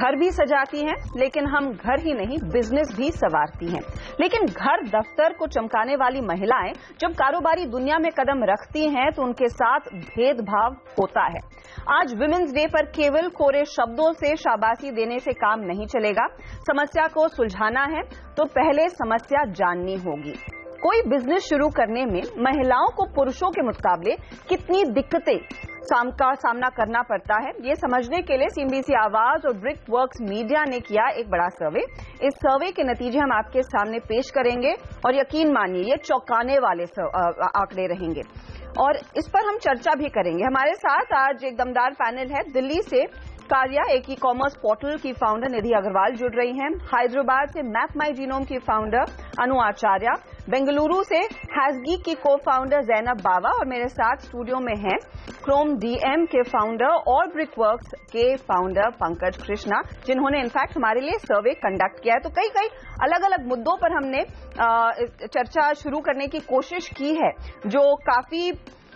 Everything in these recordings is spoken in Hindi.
घर भी सजाती हैं, लेकिन हम घर ही नहीं बिजनेस भी संवारती हैं। लेकिन घर दफ्तर को चमकाने वाली महिलाएं जब कारोबारी दुनिया में कदम रखती हैं तो उनके साथ भेदभाव होता है। आज विमेंस डे पर केवल कोरे शब्दों से शाबाशी देने से काम नहीं चलेगा। समस्या को सुलझाना है तो पहले समस्या जाननी होगी। कोई बिजनेस शुरू करने में महिलाओं को पुरुषों के मुकाबले कितनी दिक्कतें का सामना करना पड़ता है, ये समझने के लिए सीएनबीसी आवाज और ब्रिक वर्क्स मीडिया ने किया एक बड़ा सर्वे। इस सर्वे के नतीजे हम आपके सामने पेश करेंगे और यकीन मानिए ये चौंकाने वाले आंकड़े रहेंगे और इस पर हम चर्चा भी करेंगे। हमारे साथ आज एक दमदार पैनल है। दिल्ली से कार्या, एक ई कॉमर्स पोर्टल की फाउंडर निधि अग्रवाल जुड़ रही हैं। हैदराबाद से मैप माई जीनोम की फाउंडर अनु आचार्य, बेंगलुरु से हैजगी की को फाउंडर जैनब बावा और मेरे साथ स्टूडियो में हैं क्रोम डीएम के फाउंडर और ब्रिक वर्क्स के फाउंडर पंकज कृष्णा, जिन्होंने इनफैक्ट हमारे लिए सर्वे कंडक्ट किया है। तो कई अलग अलग मुद्दों पर हमने चर्चा शुरू करने की कोशिश की है जो काफी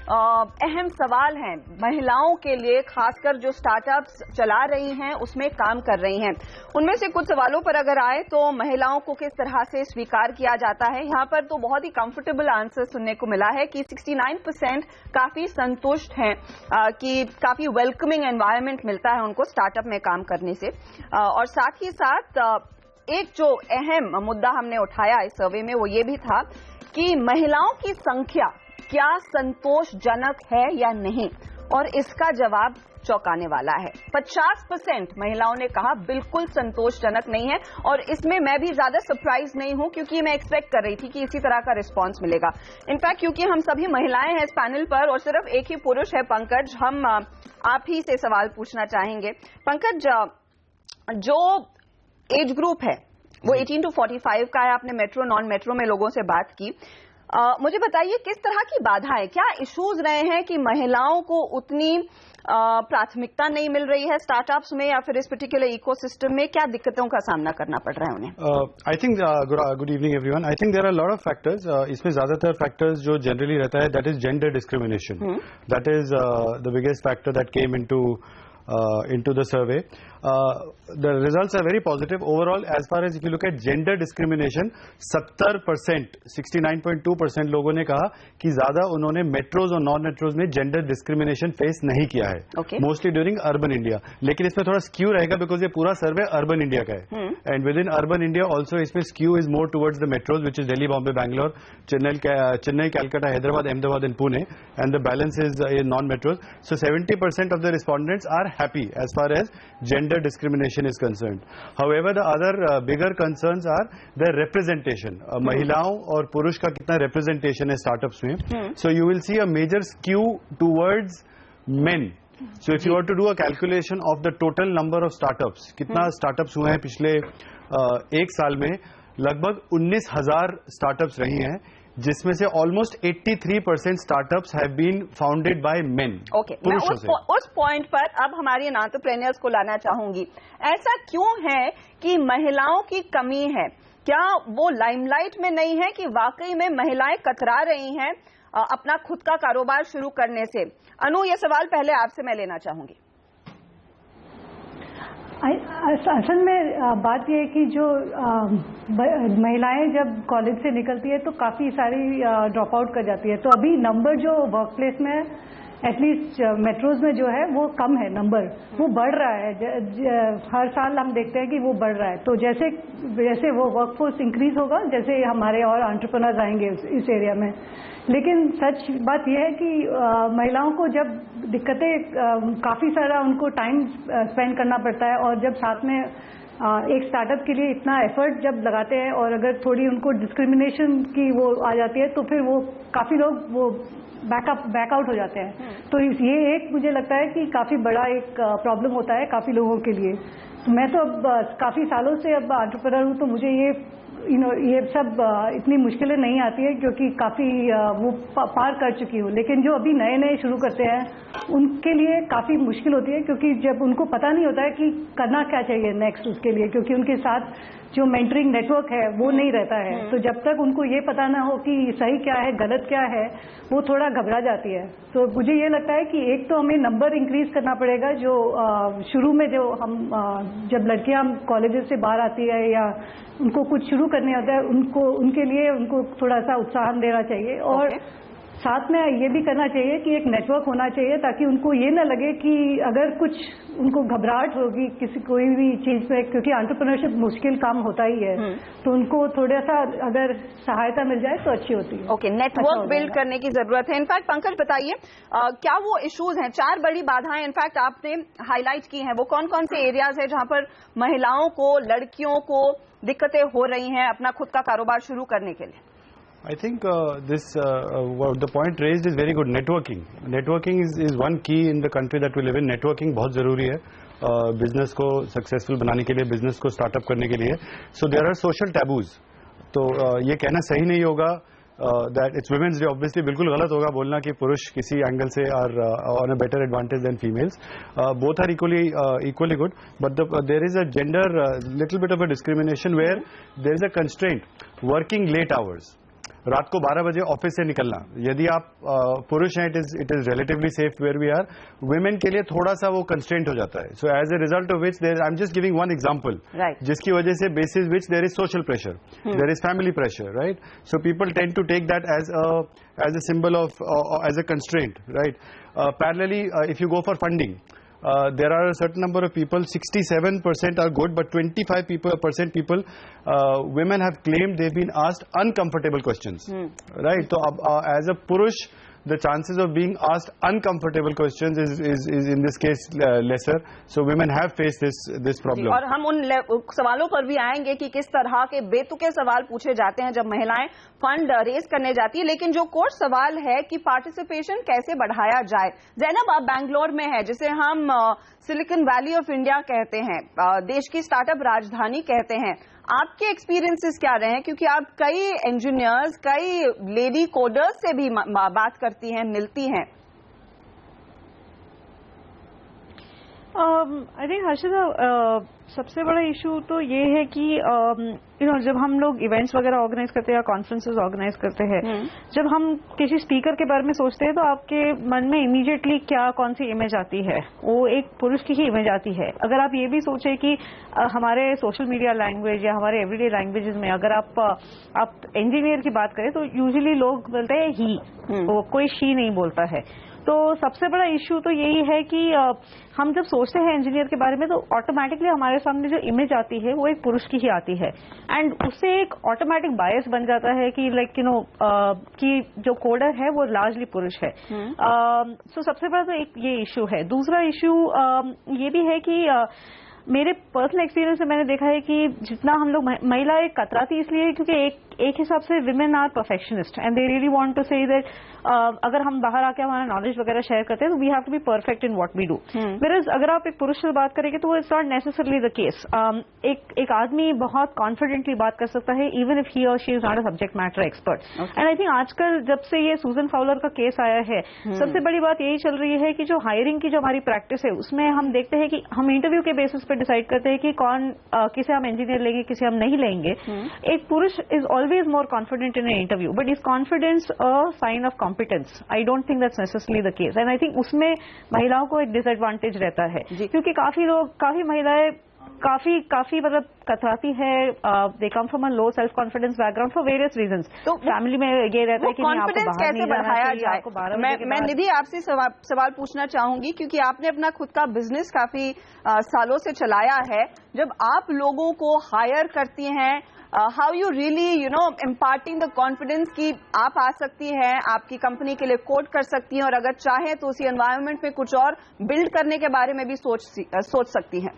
अहम सवाल हैं महिलाओं के लिए, खासकर जो स्टार्टअप्स चला रही हैं उसमें काम कर रही हैं। उनमें से कुछ सवालों पर अगर आए तो महिलाओं को किस तरह से स्वीकार किया जाता है, यहाँ पर तो बहुत ही कंफर्टेबल आंसर सुनने को मिला है कि 69% काफी संतुष्ट हैं कि काफी वेलकमिंग एनवायरनमेंट मिलता है उनको स्टार्टअप में काम करने से। और साथ ही साथ एक जो अहम मुद्दा हमने उठाया इस सर्वे में वो ये भी था कि महिलाओं की संख्या क्या संतोषजनक है या नहीं, और इसका जवाब चौंकाने वाला है। 50% महिलाओं ने कहा बिल्कुल संतोषजनक नहीं है और इसमें मैं भी ज्यादा सरप्राइज नहीं हूं क्योंकि मैं एक्सपेक्ट कर रही थी कि इसी तरह का रिस्पांस मिलेगा। इनफैक्ट क्योंकि हम सभी महिलाएं हैं इस पैनल पर और सिर्फ एक ही पुरुष है पंकज, हम आप ही से सवाल पूछना चाहेंगे। पंकज, जो एज ग्रुप है वो 18 to 45 का है। आपने मेट्रो नॉन मेट्रो में लोगों से बात की। मुझे बताइए किस तरह की बाधाएं, क्या इश्यूज रहे हैं कि महिलाओं को उतनी प्राथमिकता नहीं मिल रही है स्टार्टअप्स में या फिर इस पर्टिकुलर इकोसिस्टम में, क्या दिक्कतों का सामना करना पड़ रहा है उन्हें? I think good evening everyone. I think there are lot of factors. इसमें ज्यादातर फैक्टर्स जो जनरली रहता है that is gender discrimination. That is the biggest factor that came into the survey. The results are very positive overall. As far as if you look at gender discrimination, 70%, 69.2% लोगों ने कहा कि ज्यादा उन्होंने मेट्रोज और नॉन मेट्रोज में जेंडर डिस्क्रिमिनेशन फेस नहीं किया है, मोस्टली ड्यूरिंग अर्बन इंडिया। लेकिन इसमें थोड़ा स्क्यू रहेगा बिकॉज ये पूरा सर्वे अर्बन इंडिया का है and with in urban India also इसमें skew is more towards the metros which is Delhi, Bombay, Bangalore, Chennai, Calcutta, Hyderabad, Ahmedabad and Pune, and the balance is in non metros. So 70% of the respondents are happy as far as gender discrimination is concerned. However, the other bigger concerns are the representation. महिलाओं और पुरुष का कितना representation है startups में. So you will see a major skew towards men. So if you were to do a calculation of the total number of startups, कितना startups हुए हैं पिछले एक साल में, लगभग 19,000 startups रही हैं, जिसमें से almost 83% startups have been founded by men. Okay, मैं उस पॉइंट पर अब हमारी एंटरप्रेन्योर्स को लाना चाहूंगी। ऐसा क्यों है कि महिलाओं की कमी है? क्या वो लाइमलाइट में नहीं है कि वाकई में महिलाएं कतरा रही हैं अपना खुद का कारोबार शुरू करने से? अनु, ये सवाल पहले आपसे मैं लेना चाहूंगी। असल में बात यह है कि जो महिलाएं जब कॉलेज से निकलती है तो काफ़ी सारी ड्रॉप आउट कर जाती है। तो अभी नंबर जो वर्क प्लेस में एटलीस्ट मेट्रोज में जो है वो कम है, नंबर वो बढ़ रहा है। हर साल हम देखते हैं कि वो बढ़ रहा है। तो जैसे जैसे वो वर्कफोर्स इंक्रीज होगा, जैसे हमारे और एंटरप्रेन्योर्स आएंगे इस एरिया में। लेकिन सच बात यह है कि महिलाओं को जब दिक्कतें, काफ़ी सारा उनको टाइम स्पेंड करना पड़ता है, और जब साथ में एक स्टार्टअप के लिए इतना एफर्ट जब लगाते हैं और अगर थोड़ी उनको डिस्क्रिमिनेशन की वो आ जाती है तो फिर वो काफ़ी लोग वो बैकआउट हो जाते हैं। तो ये एक मुझे लगता है कि काफ़ी बड़ा एक प्रॉब्लम होता है काफ़ी लोगों के लिए। मैं तो अब काफ़ी सालों से अब एंटरप्रेन्योर हूँ, तो मुझे ये सब इतनी मुश्किलें नहीं आती है क्योंकि काफ़ी वो पार कर चुकी हूँ। लेकिन जो अभी नए नए शुरू करते हैं उनके लिए काफ़ी मुश्किल होती है, क्योंकि जब उनको पता नहीं होता है कि करना क्या चाहिए नेक्स्ट उसके लिए, क्योंकि उनके साथ जो मेंटरिंग नेटवर्क है वो नहीं रहता है। तो जब तक उनको ये पता ना हो कि सही क्या है गलत क्या है, वो थोड़ा घबरा जाती है। तो मुझे ये लगता है कि एक तो हमें नंबर इंक्रीज करना पड़ेगा, जो शुरू में जो हम जब लड़कियां कॉलेजेस से बाहर आती है या उनको कुछ शुरू करने होता है, उनके लिए उनको थोड़ा सा उत्साहन देना चाहिए। और साथ में ये भी करना चाहिए कि एक नेटवर्क होना चाहिए, ताकि उनको ये ना लगे कि अगर कुछ उनको घबराहट होगी कोई भी चीज पे, क्योंकि एंटरप्रेन्योरशिप मुश्किल काम होता ही है, तो उनको थोड़ा सा अगर सहायता मिल जाए तो अच्छी होती है। ओके, नेटवर्क बिल्ड करने की जरूरत है। इनफैक्ट पंकज बताइए, क्या वो इश्यूज हैं, 4 बड़ी बाधाएं इनफैक्ट आपने हाईलाइट की हैं, वो कौन कौन से एरियाज है जहां पर महिलाओं को, लड़कियों को दिक्कतें हो रही हैं अपना खुद का कारोबार शुरू करने के लिए? I think the point raised is very good. Networking is one key in the country that we live in. Networking बहुत जरूरी है बिजनेस को सक्सेसफुल बनाने के लिए, बिजनेस को स्टार्टअप करने के लिए. So there are social taboos. तो ये कहना सही नहीं होगा that it's women's day. Obviously बिल्कुल गलत होगा बोलना कि पुरुष किसी एंगल से are on a better advantage than females. Both are equally good, but there is a gender little bit of a discrimination where there is a constraint. Working late hours. रात को 12 बजे ऑफिस से निकलना, यदि आप पुरुष हैं it is relatively safe where we are, women के लिए थोड़ा सा वो कंस्ट्रेंट हो जाता है. So as a result of which there, I am just giving one example, जिसकी वजह से basis which there is social pressure, there is family pressure, right. So people tend to take that as a symbol of as a constraint, right. Parallelly, if you go for funding, there are a certain number of people, 67% are good, but 25% people, women have claimed they've been asked uncomfortable questions, right. So as a purush, the chances of being asked uncomfortable questions is in this case lesser. So women have faced this problem. और हम उन सवालों पर भी आएंगे कि किस तरह के बेतुके सवाल पूछे जाते हैं जब महिलाएं फंड रेज करने जाती है। लेकिन जो कोर सवाल है कि पार्टिसिपेशन कैसे बढ़ाया जाए। जैनब, आप बैंगलोर में है, जिसे हम सिलिकॉन वैली ऑफ इंडिया कहते हैं, देश की स्टार्टअप राजधानी कहते हैं। आपके एक्सपीरियंसेस क्या रहे हैं, क्योंकि आप कई इंजीनियर्स, कई लेडी कोडर्स से भी बात करती हैं, मिलती हैं? आई थिंक हर्षिता, सबसे बड़ा इशू तो ये है कि जब हम लोग इवेंट्स वगैरह ऑर्गेनाइज करते हैं या कॉन्फ्रेंसेस ऑर्गेनाइज करते हैं, जब हम किसी स्पीकर के बारे में सोचते हैं तो आपके मन में इमीडिएटली कौन सी इमेज आती है, वो एक पुरुष की ही इमेज आती है. अगर आप ये भी सोचें कि हमारे सोशल मीडिया लैंग्वेज या हमारे एवरीडे लैंग्वेजेस में अगर आप इंजीनियर की बात करें तो यूजुअली लोग बोलते हैं ही, कोई शी नहीं बोलता है. तो सबसे बड़ा इश्यू तो यही है कि हम जब सोचते हैं इंजीनियर के बारे में तो ऑटोमेटिकली हमारे सामने जो इमेज आती है वो एक पुरुष की ही आती है, एंड उससे एक ऑटोमेटिक बायस बन जाता है कि कि जो कोडर है वो लार्जली पुरुष है. सो सबसे बड़ा तो एक ये इश्यू है. दूसरा इश्यू ये भी है कि मेरे पर्सनल एक्सपीरियंस से मैंने देखा है कि जितना हम लोग महिलाएं कतराती इसलिए क्योंकि एक हिसाब से women are perfectionist and they really want to say that अगर हम बाहर आके हमारा नॉलेज वगैरह शेयर करते हैं तो we have to be perfect in what we do. Whereas अगर आप एक पुरुष से बात करेंगे तो it's not necessarily the case. एक आदमी बहुत कॉन्फिडेंटली बात कर सकता है इवन इफ ही और she is not a subject matter expert. And I think आजकल जब से ये सूजन फाउलर का केस आया है, सबसे बड़ी बात यही चल रही है कि जो हायरिंग की जो हमारी प्रैक्टिस है उसमें हम देखते हैं कि हम इंटरव्यू के बेसिस पे डिसाइड करते हैं कि किसे हम इंजीनियर लेंगे, किसे हम नहीं लेंगे. एक पुरुष is always more confident in an interview, but is confidence a sign of competence? I don't think that's necessarily the case. And I think उसमें महिलाओं को एक डिसएडवांटेज रहता है क्योंकि काफी महिलाएं काफी मतलब कतराती है. They come from a low self confidence background for various reasons. तो फैमिली में ये रहता है कि कॉन्फिडेंस कैसे बढ़ाया जाए. मैं निधि आपसे सवाल पूछना चाहूंगी, क्योंकि आपने अपना खुद का बिजनेस काफी सालों से चलाया है. जब आप लोगों को हायर करती हैं, how you really imparting the confidence कि आप आ सकती हैं, आपकी कंपनी के लिए कोड कर सकती हैं और अगर चाहें तो उसी एनवायरनमेंट में कुछ और बिल्ड करने के बारे में भी सोच सकती हैं?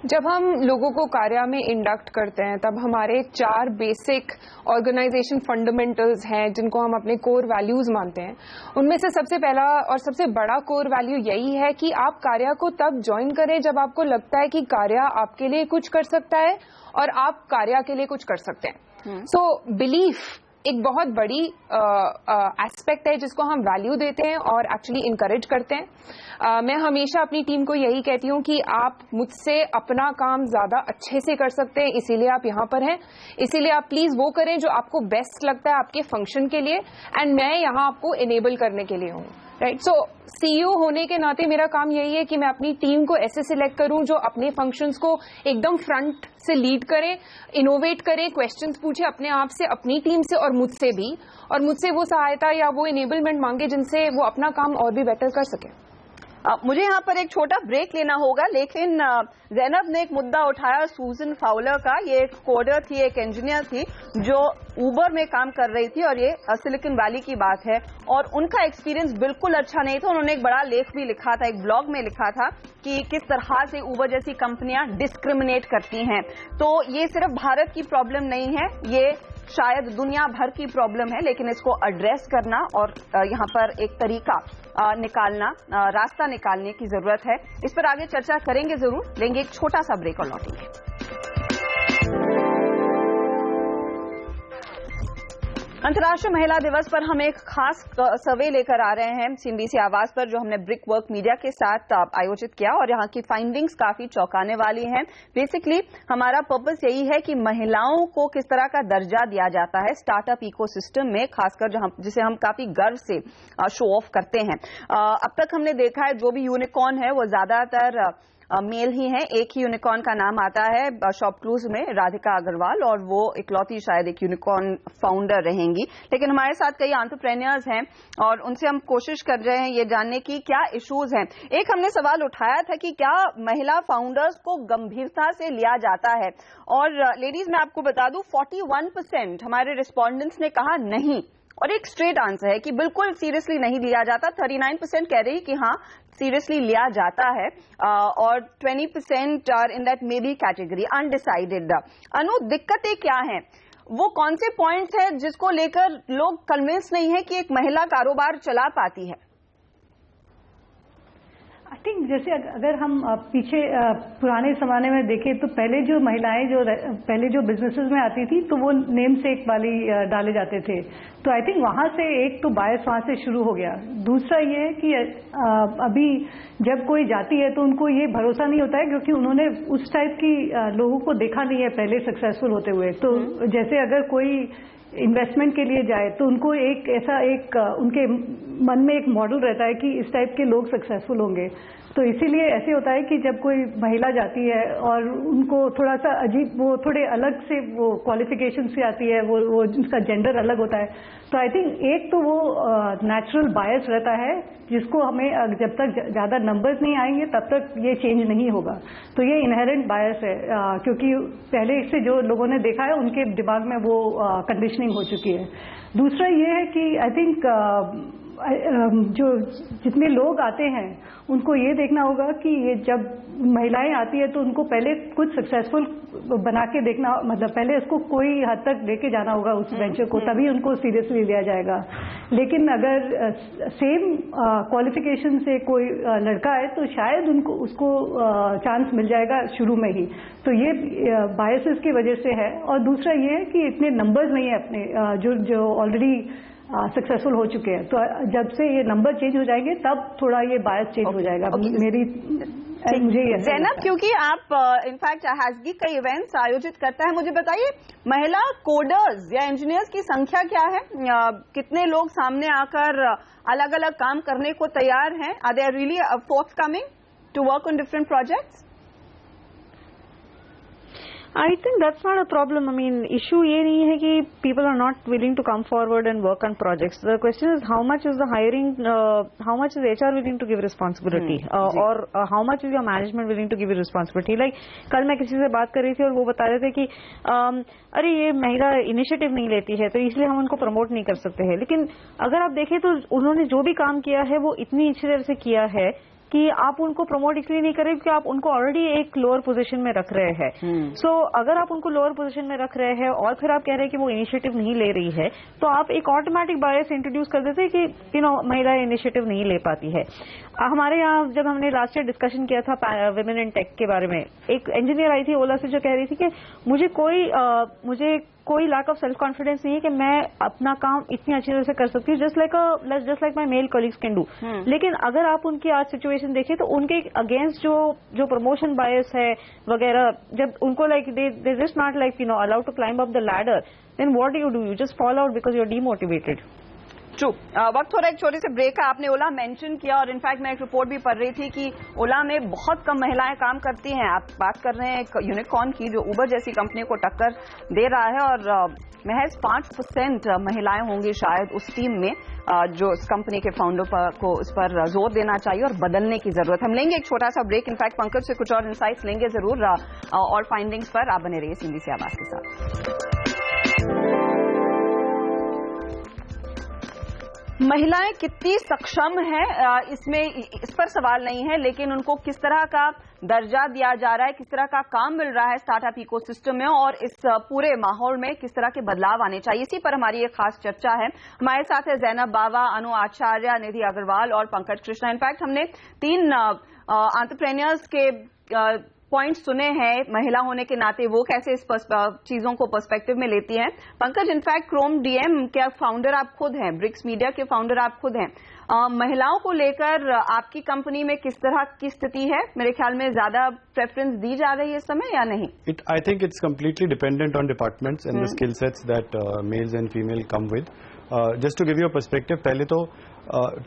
जब हम लोगों को कार्या में इंडक्ट करते हैं तब हमारे 4 बेसिक ऑर्गेनाइजेशन फंडामेंटल्स हैं जिनको हम अपने कोर वैल्यूज मानते हैं. उनमें से सबसे पहला और सबसे बड़ा कोर वैल्यू यही है कि आप कार्या को तब ज्वाइन करें जब आपको लगता है कि कार्या आपके लिए कुछ कर सकता है और आप कार्या के लिए कुछ कर सकते हैं. सो बिलीफ एक बहुत बड़ी एस्पेक्ट है जिसको हम वैल्यू देते हैं और एक्चुअली इनकरेज करते हैं। मैं हमेशा अपनी टीम को यही कहती हूँ कि आप मुझसे अपना काम ज्यादा अच्छे से कर सकते हैं, इसीलिए आप यहाँ पर हैं। इसीलिए आप प्लीज वो करें जो आपको बेस्ट लगता है आपके फंक्शन के लिए, एंड मैं यहाँ आपको इनेबल करने के लिए हूँ। राइट, सो सीईओ होने के नाते मेरा काम यही है कि मैं अपनी टीम को ऐसे सिलेक्ट करूं जो अपने फंक्शंस को एकदम फ्रंट से लीड करें, इनोवेट करें, क्वेश्चंस पूछे अपने आप से, अपनी टीम से और मुझसे भी, और मुझसे वो सहायता या वो इनेबलमेंट मांगे जिनसे वो अपना काम और भी बेटर कर सके। मुझे यहाँ पर एक छोटा ब्रेक लेना होगा, लेकिन ज़ैनब ने एक मुद्दा उठाया सूजन फाउलर का। ये एक कोडर थी, एक इंजीनियर थी जो ऊबर में काम कर रही थी, और ये सिलिकॉन वैली की बात है, और उनका एक्सपीरियंस बिल्कुल अच्छा नहीं था। उन्होंने एक बड़ा लेख भी लिखा था, एक ब्लॉग में लिखा था कि किस तरह से ऊबर जैसी कंपनियां डिस्क्रिमिनेट करती हैं। तो ये सिर्फ भारत की प्रॉब्लम नहीं है, ये शायद दुनिया भर की प्रॉब्लम है, लेकिन इसको एड्रेस करना और यहाँ पर एक तरीका निकालना, रास्ता निकालने की जरूरत है। इस पर आगे चर्चा करेंगे जरूर, लेंगे एक छोटा सा ब्रेक और लौटेंगे। अंतर्राष्ट्रीय महिला दिवस पर हम एक खास सर्वे लेकर आ रहे हैं CNBC आवाज पर, जो हमने ब्रिक वर्क मीडिया के साथ आयोजित किया, और यहाँ की फाइंडिंग्स काफी चौंकाने वाली हैं। बेसिकली हमारा पर्पस यही है कि महिलाओं को किस तरह का दर्जा दिया जाता है स्टार्टअप इकोसिस्टम में, खासकर जिसे हम काफी गर्व से शो ऑफ करते हैं। अब तक हमने देखा है जो भी यूनिकॉर्न है वो ज्यादातर मेल ही हैं। एक ही यूनिकॉर्न का नाम आता है शॉपक्लूज में, राधिका अग्रवाल, और वो इकलौती शायद एक यूनिकॉर्न फाउंडर रहेंगी। लेकिन हमारे साथ कई एंटरप्रेन्योर्स हैं और उनसे हम कोशिश कर रहे हैं ये जानने की क्या इश्यूज हैं। एक हमने सवाल उठाया था कि क्या महिला फाउंडर्स को गंभीरता से लिया जाता है, और लेडीज मैं आपको बता दूं 41% हमारे रिस्पोंडेंट्स ने कहा नहीं, और एक स्ट्रेट आंसर है कि बिल्कुल सीरियसली नहीं लिया जाता। 39% कह रही कि हाँ सीरियसली लिया जाता है, और 20% are in that may be category undecided. Anu, दिक्कतें क्या हैं, वो कौन से पॉइंट्स हैं जिसको लेकर लोग कन्विंस नहीं है कि एक महिला कारोबार चला पाती है? आई थिंक जैसे अगर हम पीछे पुराने जमाने में देखें तो पहले जो महिलाएं पहले जो बिजनेसेस में आती थी तो वो नेम सेक वाली डाले जाते थे। तो आई थिंक वहां से एक तो बायस वहां से शुरू हो गया। दूसरा ये है कि अभी जब कोई जाती है तो उनको ये भरोसा नहीं होता है, क्योंकि उन्होंने उस टाइप की लोगों को देखा नहीं है पहले सक्सेसफुल होते हुए। तो जैसे अगर कोई इन्वेस्टमेंट के लिए जाए तो उनको एक ऐसा उनके मन में एक मॉडल रहता है कि इस टाइप के लोग सक्सेसफुल होंगे। तो इसीलिए ऐसे होता है कि जब कोई महिला जाती है और उनको थोड़ा सा अजीब, वो थोड़े अलग से वो क्वालिफिकेशन से आती है, वो उसका जेंडर अलग होता है। तो आई थिंक एक तो वो नेचुरल बायस रहता है जिसको हमें जब तक ज्यादा नंबर्स नहीं आएंगे तब तक ये चेंज नहीं होगा। तो ये इनहेरेंट बायस है, क्योंकि पहले से जो लोगों ने देखा है उनके दिमाग में वो कंडीशनिंग हो चुकी है। दूसरा ये है कि आई थिंक जो जितने लोग आते हैं उनको ये देखना होगा कि ये जब महिलाएं आती है तो उनको पहले कुछ सक्सेसफुल बना के देखना, मतलब पहले उसको कोई हद तक लेके जाना होगा उस वेंचर को, तभी उनको सीरियसली लिया जाएगा। लेकिन अगर सेम क्वालिफिकेशन से कोई लड़का है तो शायद उसको चांस मिल जाएगा शुरू में ही। तो ये बायसेस की वजह से है। और दूसरा ये है कि इतने नंबर्स नहीं है अपने जो ऑलरेडी सक्सेसफुल हो चुके हैं। तो जब से ये नंबर चेंज हो जाएंगे तब थोड़ा ये बायस चेंज हो जाएगा। मुझे ज़ैनब, क्योंकि आप इनफैक्ट हैज़गी कई इवेंट्स आयोजित करता है, मुझे बताइए महिला कोडर्स या इंजीनियर्स की संख्या क्या है? कितने लोग सामने आकर अलग अलग काम करने को तैयार हैं? Are they really forthcoming to work on different projects? I think that's not a problem. I mean, issue ये नहीं है कि people are not willing to come forward and work on projects. The question is how much is the hiring, how much is HR willing to give responsibility, or how much is your management willing to give you responsibility. Like कल मैं किसी से बात कर रही थी और वो बता रहे थे कि अरे ये महिला इनिशिएटिव नहीं लेती है तो इसलिए हम उनको प्रमोट नहीं कर सकते हैं। लेकिन अगर आप देखें तो उन्होंने जो भी काम किया है वो इतनी अच्छी तरह से किया है कि आप उनको प्रमोट इसलिए नहीं कर रहे क्योंकि आप उनको ऑलरेडी एक लोअर पोजीशन में रख रहे हैं। सो अगर आप उनको लोअर पोजीशन में रख रहे हैं और फिर आप कह रहे हैं कि वो इनिशिएटिव नहीं ले रही है, तो आप एक ऑटोमेटिक बायस इंट्रोड्यूस कर देते हैं कि महिला इनिशिएटिव नहीं ले पाती है। हमारे यहाँ जब हमने लास्ट ईयर डिस्कशन किया था विमेन इन टेक के बारे में, एक इंजीनियर आई थी ओला से जो कह रही थी कि मुझे कोई लैक ऑफ सेल्फ कॉन्फिडेंस नहीं है कि मैं अपना काम इतनी अच्छी तरह से कर सकती हूँ, just like my male colleagues can do. लेकिन अगर आप उनकी आज सिचुएशन देखें तो उनके अगेंस्ट जो प्रमोशन बायस है वगैरह, जब उनको like they just not like allowed to climb up the ladder, then what do you just fall out because you are demotivated. True. वक्त हो रहा है एक छोटे से ब्रेक का। आपने ओला मेंशन किया और इनफैक्ट मैं एक रिपोर्ट भी पढ़ रही थी कि ओला में बहुत कम महिलाएं काम करती हैं। आप बात कर रहे हैं एक यूनिकॉर्न की जो उबर जैसी कंपनी को टक्कर दे रहा है और महज 5% महिलाएं होंगी शायद उस टीम में, जो इस कंपनी के फाउंडर को इस पर जोर देना चाहिए और बदलने की जरूरत। हम लेंगे एक छोटा सा ब्रेक। इनफैक्ट पंकज से कुछ और इंसाइट्स लेंगे जरूर और फाइंडिंग्स पर। आप बने रहिए सिंधी से आवाज के साथ। महिलाएं कितनी सक्षम हैं इस पर सवाल नहीं है, लेकिन उनको किस तरह का दर्जा दिया जा रहा है, किस तरह का काम मिल रहा है स्टार्टअप इकोसिस्टम में और इस पूरे माहौल में किस तरह के बदलाव आने चाहिए, इसी पर हमारी एक खास चर्चा है। हमारे साथ है जैनब बावा, अनु आचार्य, निधि अग्रवाल और पंकज कृष्णा। इनफैक्ट हमने 3 एंटरप्रेन्योर्स के पॉइंट सुने हैं महिला होने के नाते, वो कैसे इस चीजों को पर्सपेक्टिव में लेती हैं। पंकज, इनफैक्ट क्रोम डीएम के फाउंडर आप खुद हैं, ब्रिक्स मीडिया के फाउंडर आप खुद हैं। महिलाओं को लेकर आपकी कंपनी में किस तरह की स्थिति है? मेरे ख्याल में ज्यादा प्रेफरेंस दी जा रही है इस समय या नहीं? I think it's completely dependent on departments and the skill sets that mails and female come with. Just to give you a perspective, पहले तो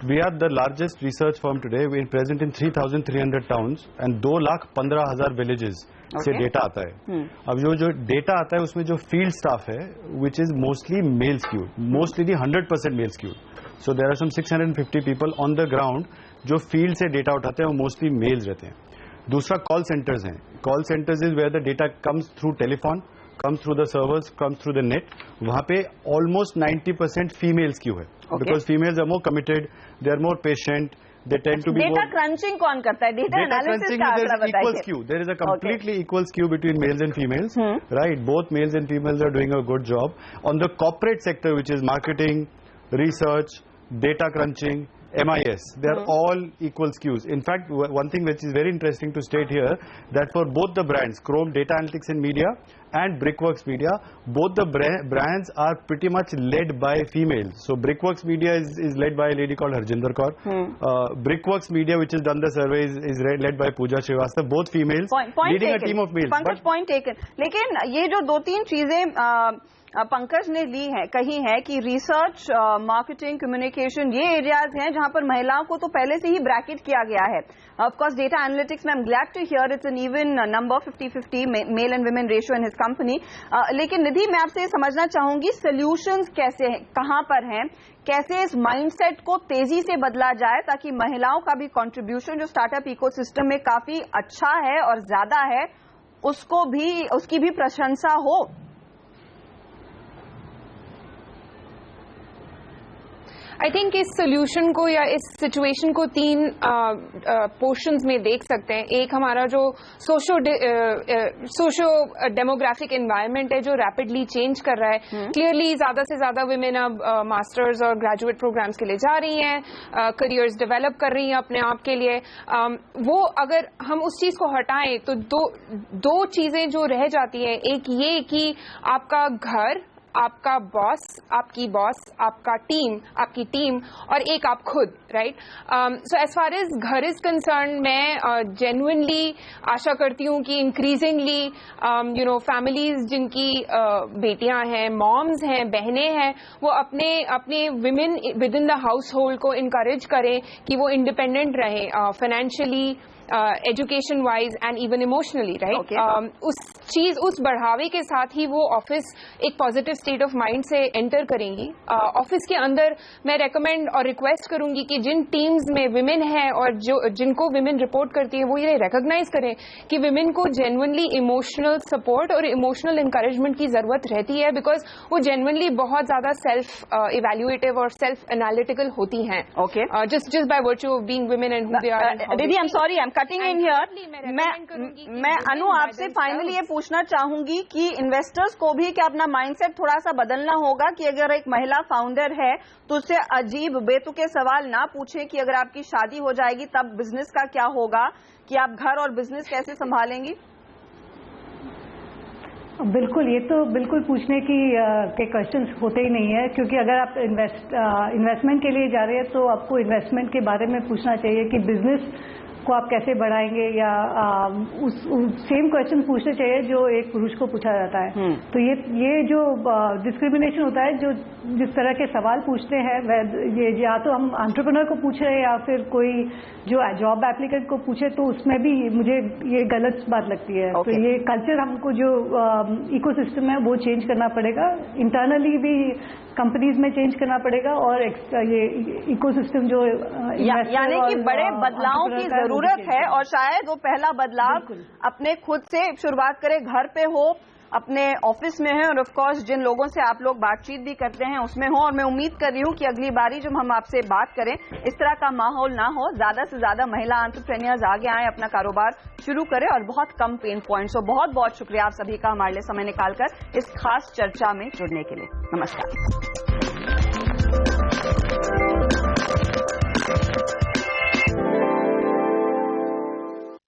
we are the largest research firm today. We are present in 3,300 towns and 2,15,000 villages से डेटा आता है। अब जो डेटा आता है उसमें जो फील्ड स्टाफ है which is mostly male skewed, mostly 100% male skewed. So there are some 650 people on the ground जो फील्ड से डेटा उठाते हैं वो मोस्टली मेल्स रहते हैं। दूसरा कॉल सेंटर्स हैं। Call centres is where the data comes through telephone, comes through the servers, comes through the net. वहाँ पे almost 90% females क्यों है? Because females are more committed, they are more patient, they tend to be more. Data crunching कौन करता है? Data analysis का आंकड़ा बताइए। Equal skew. There is a completely equal skew between males and females, right? Both males and females are doing a good job. On the corporate sector, which is marketing, research, data crunching, MIS, they are all equal skews. In fact, one thing which is very interesting to state here, that for both the brands, Chrome Data Analytics and Media and Brickworks Media, both the brands are pretty much led by females. So Brickworks Media is led by a lady called Harjinder Kaur. Brickworks Media, which has done the survey, is led by Pooja Srivastava, both females, leading a team of males. Pankaj, point taken. लेकिन ये जो 2-3 चीजें पंकज ने ली है, कही है कि रिसर्च, मार्केटिंग, कम्युनिकेशन, ये एरियाज हैं जहां पर महिलाओं को तो पहले से ही ब्रैकेट किया गया है। ऑफ कोर्स डेटा एनालिटिक्स में I am glad to hear it's an even number 50-50 male and women ratio in his company. लेकिन निधि, मैं आपसे ये समझना चाहूंगी सॉल्यूशंस कैसे हैं, कहां पर हैं, कैसे इस माइंडसेट को तेजी से बदला जाए ताकि महिलाओं का भी कंट्रीब्यूशन जो स्टार्टअप इकोसिस्टम में काफी अच्छा है और ज्यादा है उसकी भी प्रशंसा हो। आई थिंक इस सोल्यूशन को या इस सिचुएशन को 3 पोर्शंस में देख सकते हैं। एक हमारा जो सोशो डेमोग्राफिक एनवायरनमेंट है जो रैपिडली चेंज कर रहा है। क्लियरली ज्यादा से ज्यादा वुमेन अब मास्टर्स और ग्रेजुएट प्रोग्राम्स के लिए जा रही हैं, करियर्स डेवलप कर रही हैं अपने आप के लिए। वो अगर हम उस चीज को हटाएं तो दो चीजें जो रह जाती हैं, एक ये कि आपका घर, आपका बॉस, आपकी बॉस, आपकी टीम और एक आप खुद, right? So as far as घर इज कंसर्न, मैं जेन्युइनली आशा करती हूँ कि इंक्रीजिंगली फैमिलीज जिनकी बेटियां हैं, मॉम्स हैं, बहनें हैं, वो अपने women with in the house hold को इनकरेज करें कि वो इंडिपेंडेंट रहें financially, education wise and even emotionally, right? उस बढ़ावे के साथ ही वो ऑफिस एक पॉजिटिव स्टेट ऑफ माइंड से एंटर करेंगी। ऑफिस के अंदर मैं रेकमेंड और रिक्वेस्ट करूंगी कि जिन टीम्स में विमेन है और जिनको विमेन रिपोर्ट करती है वो ये रिकॉग्नाइज करें कि विमेन को जेन्युइनली इमोशनल सपोर्ट और इमोशनल इंकरेजमेंट की जरूरत रहती है, बिकॉज वो जेन्युइनली बहुत ज्यादा सेल्फ इवैल्यूएटिव और सेल्फ एनालिटिकल होती हैं। Okay, just by virtue of being women and who they are. दीदी I am sorry, I am cutting in here. मैं अनु आपसे फाइनली ये पूछना चाहूंगी कि इन्वेस्टर्स को भी क्या अपना माइंडसेट थोड़ा सा बदलना होगा कि अगर एक महिला फाउंडर है तो उससे अजीब बेतुके सवाल ना पूछे कि अगर आपकी शादी हो जाएगी तब बिजनेस का क्या होगा, कि आप घर और बिजनेस कैसे संभालेंगी? बिल्कुल, ये तो बिल्कुल पूछने के क्वेश्चंस होते ही नहीं है, क्योंकि अगर आप इन्वेस्टमेंट के लिए जा रहे हैं तो आपको इन्वेस्टमेंट के बारे में पूछना चाहिए कि बिजनेस को आप कैसे बढ़ाएंगे, या उस सेम क्वेश्चन पूछने चाहिए जो एक पुरुष को पूछा जाता है। तो ये जो डिस्क्रिमिनेशन होता है, जो जिस तरह के सवाल पूछते हैं, ये या तो हम एंटरप्रेन्योर को पूछ रहे हैं या फिर कोई जो जॉब एप्लीकेंट को पूछे, तो उसमें भी मुझे ये गलत बात लगती है। तो ये कल्चर हमको जो इकोसिस्टम है वो चेंज करना पड़ेगा, इंटरनली भी कंपनीज में चेंज करना पड़ेगा, और ये इकोसिस्टम जो यानी कि बड़े बदलावों की जरूरत है, और शायद वो पहला बदलाव अपने खुद से शुरुआत करें, घर पे हो, अपने ऑफिस में है, और ऑफ कोर्स जिन लोगों से आप लोग बातचीत भी करते हैं उसमें हो। और मैं उम्मीद कर रही हूं कि अगली बारी जब हम आपसे बात करें इस तरह का माहौल ना हो, ज्यादा से ज्यादा महिला एंटरप्रेन्योर्स आगे आए, अपना कारोबार शुरू करें, और बहुत कम पेन पॉइंट्स हो। बहुत बहुत शुक्रिया आप सभी का हमारे लिए समय निकालकर इस खास चर्चा में जुड़ने के लिए। नमस्कार।